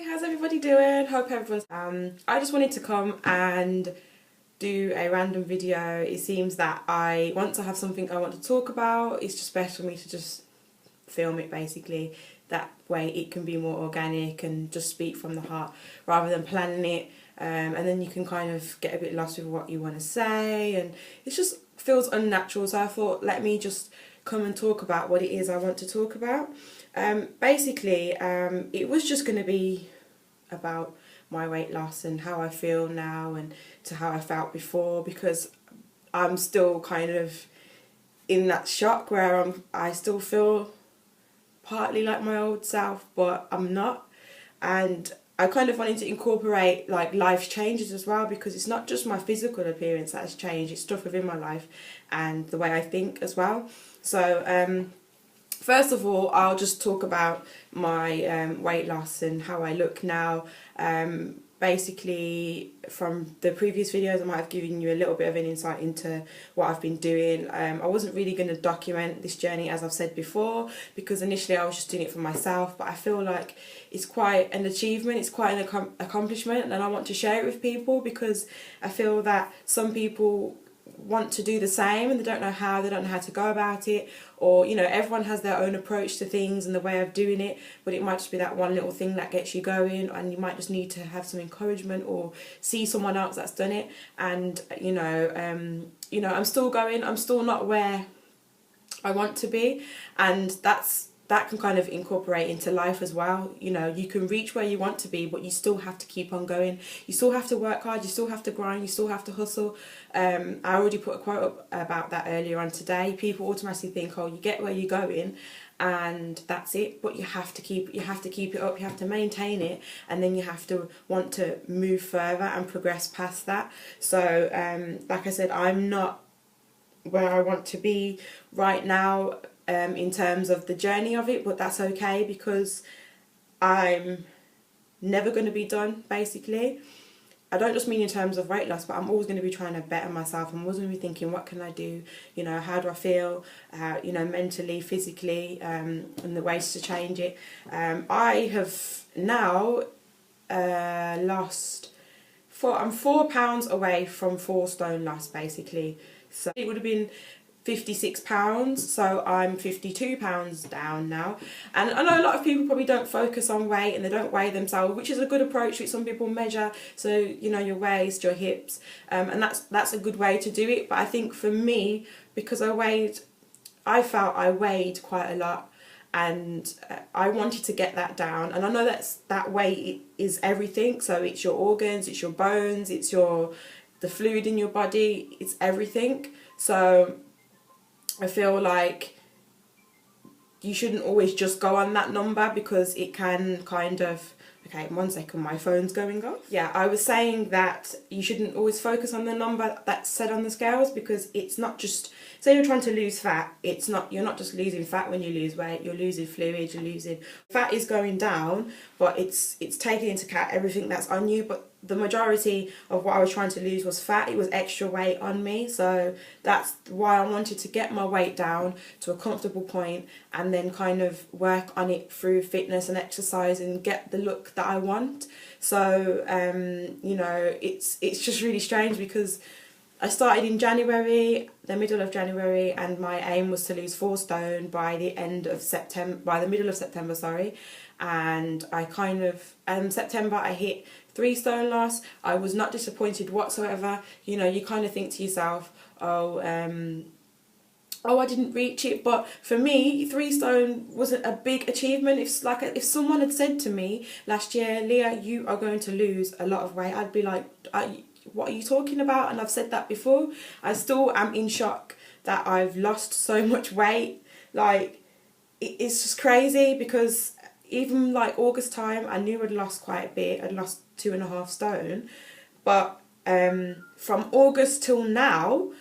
How's everybody doing? Hope everyone's I just wanted to come and do a random video. It seems that I want to have something I want to talk about. It's just best for me to just film it basically. That way it can be more organic and just speak from the heart rather than planning it. And then you can kind of get a bit lost with what you want to say, and it just feels unnatural. So I thought, let me just come and talk about what it is I want to talk about. Basically, it was just going to be about my weight loss and how I feel now and to how I felt before, because I'm still kind of in that shock where I still feel partly like my old self, but I'm not. And I kind of wanted to incorporate like life's changes as well, because it's not just my physical appearance that has changed, it's stuff within my life and the way I think as well. So first of all, I'll just talk about my weight loss and how I look now. Basically, from the previous videos, I might have given you a little bit of an insight into what I've been doing. I wasn't really going to document this journey, as I've said before, because initially I was just doing it for myself, but I feel like it's quite an achievement, it's quite an accomplishment, and I want to share it with people, because I feel that some people want to do the same and they don't know how to go about it, or you know, everyone has their own approach to things and the way of doing it, but it might just be that one little thing that gets you going, and you might just need to have some encouragement or see someone else that's done it. And you know, I'm still going, I'm still not where I want to be, and that can kind of incorporate into life as well. You know, you can reach where you want to be, but you still have to keep on going. You still have to work hard, you still have to grind, you still have to hustle. I already put a quote up about that earlier on today. People automatically think, oh, you get where you're going and that's it, but you have to keep it up, you have to maintain it, and then you have to want to move further and progress past that. So like I said, I'm not where I want to be right now in terms of the journey of it, but that's okay, because I'm never going to be done, basically. I don't just mean in terms of weight loss, but I'm always going to be trying to better myself. I'm always going to be thinking, what can I do? You know, how do I feel? You know, mentally, physically, and the ways to change it. I have now I'm 4 pounds away from 4 stone loss, basically. So it would have been 56 pounds, so I'm 52 pounds down now. And I know a lot of people probably don't focus on weight and they don't weigh themselves, which is a good approach, which some people measure, so you know, your waist, your hips, and that's a good way to do it. But I think for me, because I felt I weighed quite a lot, and I wanted to get that down. And I know that weight is everything, so it's your organs, it's your bones, it's the fluid in your body, it's everything. So I feel like you shouldn't always just go on that number, because it can kind of... Okay, 1 second, my phone's going off. Yeah, I was saying that you shouldn't always focus on the number that's said on the scales, because it's not just... Say you're trying to lose fat, you're not just losing fat when you lose weight, you're losing fluid, you're losing... Fat is going down, but it's taking into account everything that's on you. But the majority of what I was trying to lose was fat. It was extra weight on me, so that's why I wanted to get my weight down to a comfortable point, and then kind of work on it through fitness and exercise and get the look that I want. So you know, it's just really strange, because I started in January, the middle of January, and my aim was to lose 4 stone by the middle of September, sorry. And I kind of, September I hit 3 stone loss. I was not disappointed whatsoever. You know, you kind of think to yourself, oh, I didn't reach it. But for me, 3 stone wasn't a big achievement. If someone had said to me last year, Leah, you are going to lose a lot of weight, I'd be like, what are you talking about? And I've said that before. I still am in shock that I've lost so much weight. Like, it's just crazy, because even like August time, I knew I'd lost quite a bit. I'd lost 2.5 stone. But from August till now,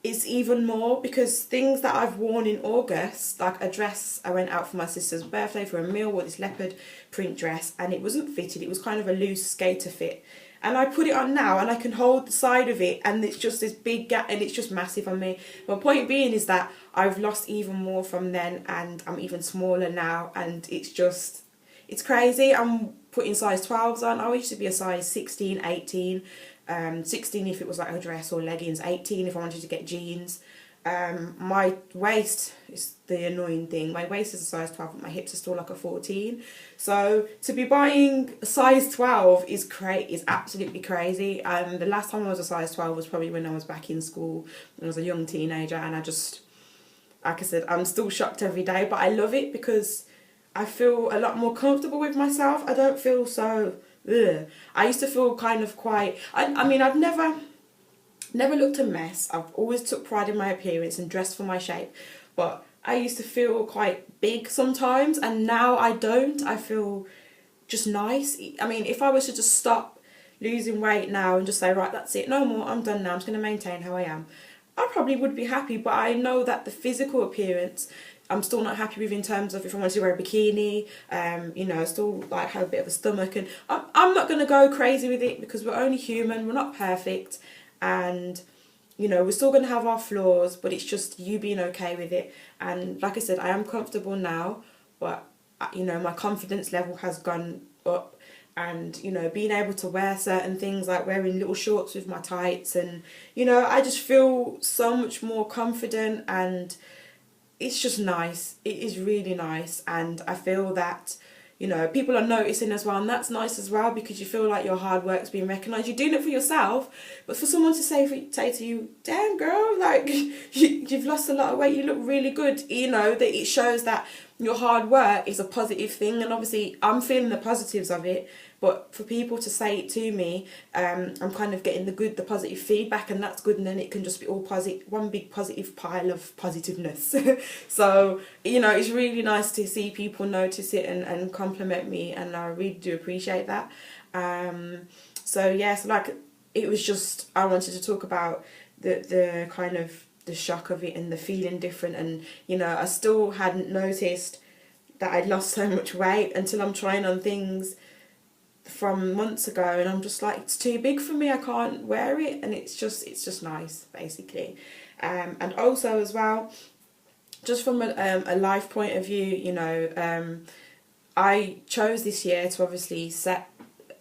it's even more, because things that I've worn in August, like a dress, I went out for my sister's birthday for a meal, wore this leopard print dress, and it wasn't fitted. It was kind of a loose skater fit. And I put it on now and I can hold the side of it, and it's just this big gap, and it's just massive on me. My point being is that I've lost even more from then, and I'm even smaller now, and it's crazy. I'm putting size 12s on. I used to be a size 16, 18, 16 if it was like a dress or leggings, 18 if I wanted to get jeans. My waist is the annoying thing. My waist is a size 12, but my hips are still like a 14. So to be buying a size 12 is absolutely crazy. And the last time I was a size 12 was probably when I was back in school. I was a young teenager, and I just, like I said, I'm still shocked every day, but I love it because I feel a lot more comfortable with myself. I don't feel so, ugh. I used to feel kind of quite, I mean, I've never looked a mess. I've always took pride in my appearance and dressed for my shape. But I used to feel quite big sometimes, and now I don't. I feel just nice. I mean, if I was to just stop losing weight now and just say, right, that's it, no more, I'm done now, I'm just going to maintain how I am, I probably would be happy. But I know that the physical appearance, I'm still not happy with in terms of if I want to wear a bikini, you know, I still like have a bit of a stomach, and I'm not going to go crazy with it because we're only human, we're not perfect. And, you know, we're still going to have our flaws, but it's just you being okay with it. And like I said, I am comfortable now, but, you know, my confidence level has gone up. And, you know, being able to wear certain things like wearing little shorts with my tights, and, you know, I just feel so much more confident, and it's just nice. It is really nice. And I feel that, you know, people are noticing as well, and that's nice as well, because you feel like your hard work's being recognised. You're doing it for yourself, but for someone to say to you, damn girl, like, you've lost a lot of weight, you look really good, you know, that it shows that your hard work is a positive thing. And obviously I'm feeling the positives of it, but for people to say it to me, I'm kind of getting the positive feedback, and that's good. And then it can just be all positive, one big positive pile of positiveness. So, you know, it's really nice to see people notice it and compliment me, and I really do appreciate that. So yeah, so like, it was just, I wanted to talk about the kind of the shock of it and the feeling different. And, you know, I still hadn't noticed that I'd lost so much weight until I'm trying on things from months ago, and I'm just like, it's too big for me, I can't wear it. And it's just nice, basically. And also as well, just from a life point of view, you know, I chose this year to obviously set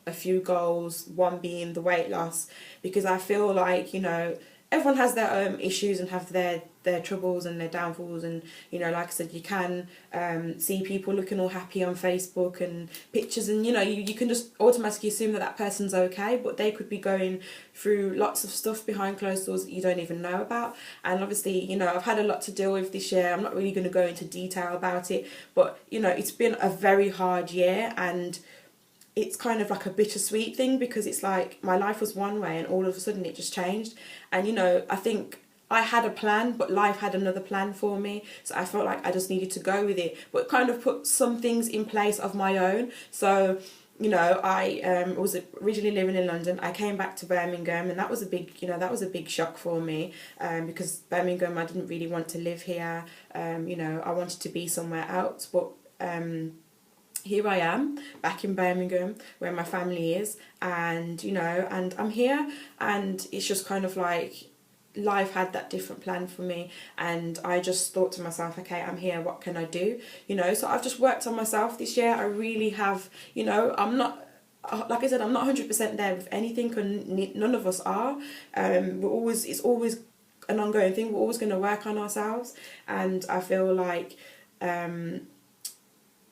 a few goals, one being the weight loss, because I feel like, you know, everyone has their issues and have their troubles and their downfalls. And, you know, like I said, you can see people looking all happy on Facebook and pictures, and, you know, you can just automatically assume that person's okay, but they could be going through lots of stuff behind closed doors that you don't even know about. And obviously, you know, I've had a lot to deal with this year. I'm not really going to go into detail about it, but, you know, it's been a very hard year, and it's kind of like a bittersweet thing, because it's like my life was one way and all of a sudden it just changed. And, you know, I think I had a plan, but life had another plan for me. So I felt like I just needed to go with it, but kind of put some things in place of my own. So, you know, I was originally living in London. I came back to Birmingham, and that was a big, you know, that was a big shock for me, because Birmingham, I didn't really want to live here. You know, I wanted to be somewhere else, but here I am back in Birmingham where my family is, and, you know, and I'm here, and it's just kind of like life had that different plan for me, and I just thought to myself, okay, I'm here, what can I do? You know, so I've just worked on myself this year. I really have, you know, I'm not, like I said, I'm not 100% there with anything, and none of us are. It's always an ongoing thing. We're always going to work on ourselves, and I feel like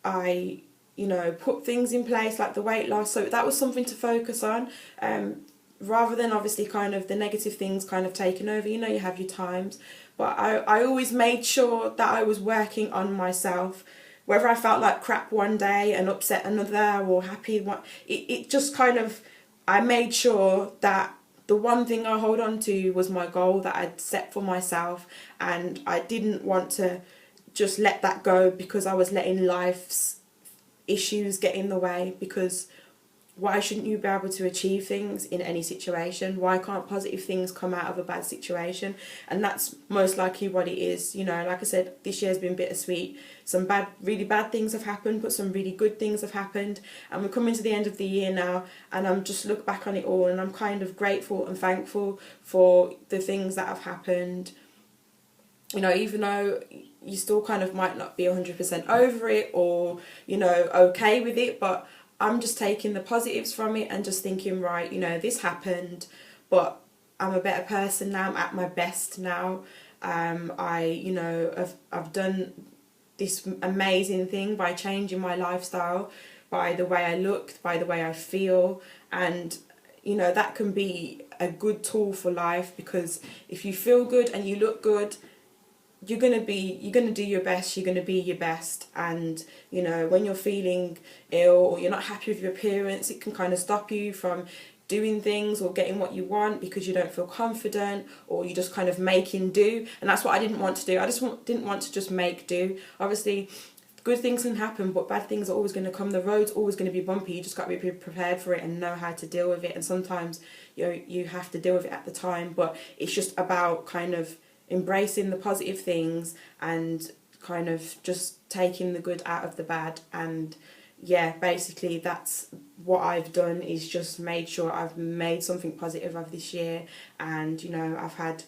I, you know, put things in place like the weight loss, so that was something to focus on, rather than obviously kind of the negative things kind of taking over. You know, you have your times, but I always made sure that I was working on myself, whether I felt like crap one day and upset another, or happy one. It just kind of, I made sure that the one thing I hold on to was my goal that I'd set for myself, and I didn't want to just let that go because I was letting life's issues get in the way. Because why shouldn't you be able to achieve things in any situation? Why can't positive things come out of a bad situation? And that's most likely what it is. You know, like I said, this year's been bittersweet. Some really bad things have happened, but some really good things have happened, and we're coming to the end of the year now, and I'm just look back on it all, and I'm kind of grateful and thankful for the things that have happened. You know, even though you still kind of might not be 100% over it, or, you know, okay with it, but I'm just taking the positives from it and just thinking, right, you know, this happened, but I'm a better person now. I'm at my best now. You know, I've done this amazing thing by changing my lifestyle, by the way I look, by the way I feel, and you know, that can be a good tool for life, because if you feel good and you look good, you're gonna do your best, you're gonna be your best. And you know, when you're feeling ill or you're not happy with your appearance, it can kind of stop you from doing things or getting what you want because you don't feel confident, or you just kind of making do. And that's what I didn't want to do. I just didn't want to just make do. Obviously good things can happen, but bad things are always going to come. The road's always going to be bumpy. You just got to be prepared for it and know how to deal with it. And sometimes you have to deal with it at the time, but it's just about kind of embracing the positive things and kind of just taking the good out of the bad. And yeah, basically that's what I've done, is just made sure I've made something positive of this year. And you know, I've had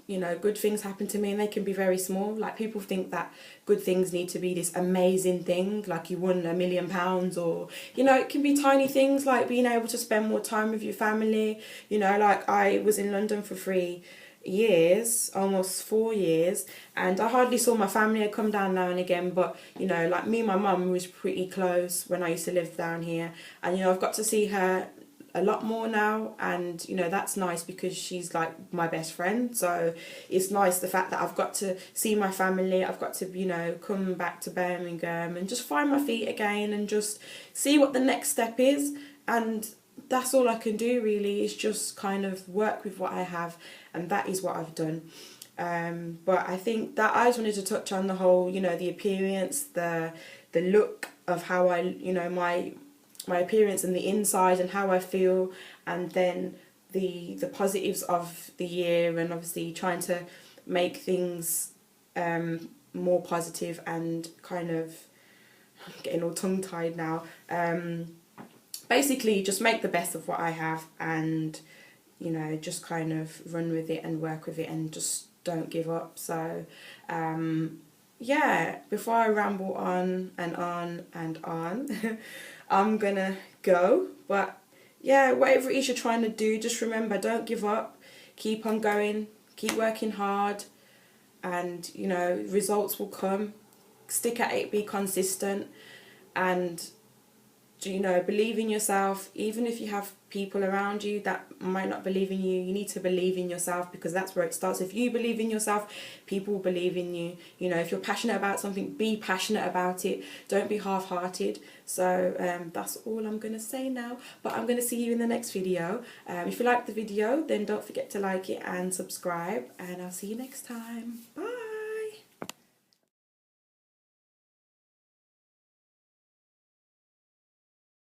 you know, good things happen to me, and they can be very small. Like, people think that good things need to be this amazing thing, like you won £1 million, or you know, it can be tiny things like being able to spend more time with your family. You know, like I was in London for 3 years, almost 4 years, and I hardly saw my family. I come down now and again, but you know, like me and my mum was pretty close when I used to live down here, and you know, I've got to see her a lot more now, and you know, that's nice because she's like my best friend. So it's nice the fact that I've got to see my family. I've got to, you know, come back to Birmingham and just find my feet again and just see what the next step is. And that's all I can do really, is just kind of work with what I have, and that is what I've done. But I think that I just wanted to touch on the whole, you know, the appearance, the look of how I, you know, my appearance and the inside and how I feel, and then the positives of the year, and obviously trying to make things more positive, and kind of, I'm getting all tongue tied now, basically just make the best of what I have, and you know, just kind of run with it and work with it, and just don't give up. So yeah, before I ramble on and on and on I'm gonna go. But yeah, whatever it is you're trying to do, just remember, don't give up, keep on going, keep working hard, and you know, results will come. Stick at it, be consistent, and you know, believe in yourself. Even if you have people around you that might not believe in you, you need to believe in yourself, because that's where it starts. If you believe in yourself, people will believe in you. You know, if you're passionate about something, be passionate about it. Don't be half-hearted. So that's all I'm going to say now, but I'm going to see you in the next video. If you like the video, then don't forget to like it and subscribe, and I'll see you next time. Bye.